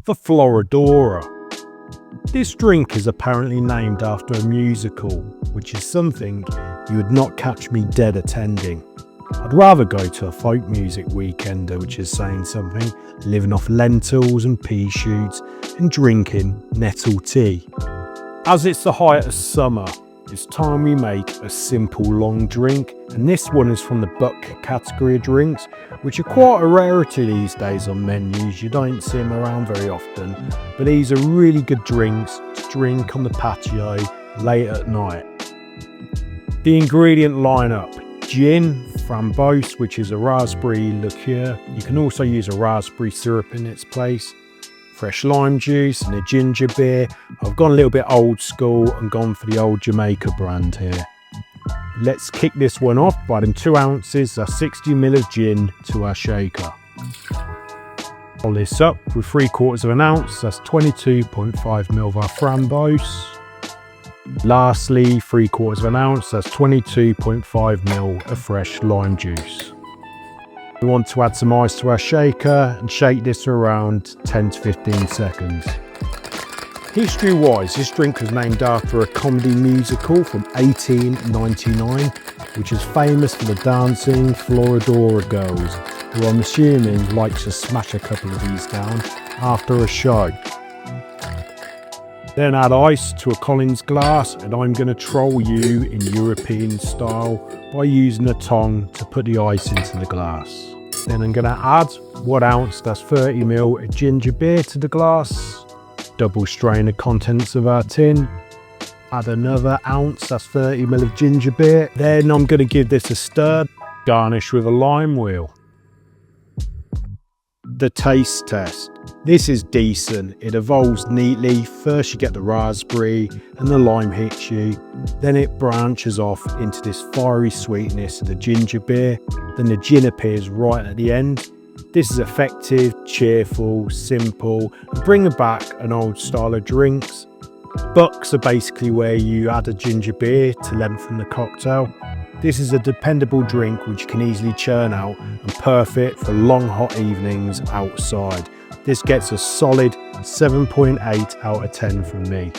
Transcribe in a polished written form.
the Florodora. This drink is apparently named after a musical, which is something you would not catch me dead attending. I'd rather go to a folk music weekender, which is saying something, living off lentils and pea shoots and drinking nettle tea. As it's the height of summer, it's time we make a simple long drink, and this one is from the Buck category of drinks, which are quite a rarity these days on menus. You don't see them around very often, but these are really good drinks to drink on the patio late at night. The ingredient lineup: gin, framboise, which is a raspberry liqueur. You can also use a raspberry syrup in its place. Fresh lime juice and a ginger beer. I've gone a little bit old school and gone for the old Jamaica brand here. Let's kick this one off by adding 2 ounces, that's 60 ml of gin, to our shaker. Roll this up with 3/4 of an ounce, that's 22.5 ml of our framboise. Lastly, 3/4 of an ounce, that's 22.5 ml of fresh lime juice. We want to add some ice to our shaker and shake this for around 10 to 15 seconds. History wise, this drink was named after a comedy musical from 1899, which is famous for the dancing Floradora girls, who I'm assuming likes to smash a couple of these down after a show. Then add ice to a Collins glass, and I'm going to troll you in European style by using a tongue to put the ice into the glass. Then I'm going to add 1 ounce, that's 30 ml of ginger beer to the glass. Double strain the contents of our tin. Add another ounce, that's 30 ml of ginger beer. Then I'm going to give this a stir. Garnish with a lime wheel. The taste test. This is decent. It evolves neatly. First you get the raspberry and the lime hits you. Then it branches off into this fiery sweetness of the ginger beer. Then the gin appears right at the end. This is effective, cheerful, simple, and bringing back an old style of drinks. Bucks are basically where you add a ginger beer to lengthen the cocktail. This is a dependable drink which you can easily churn out and perfect for long hot evenings outside. This gets a solid 7.8 out of 10 from me.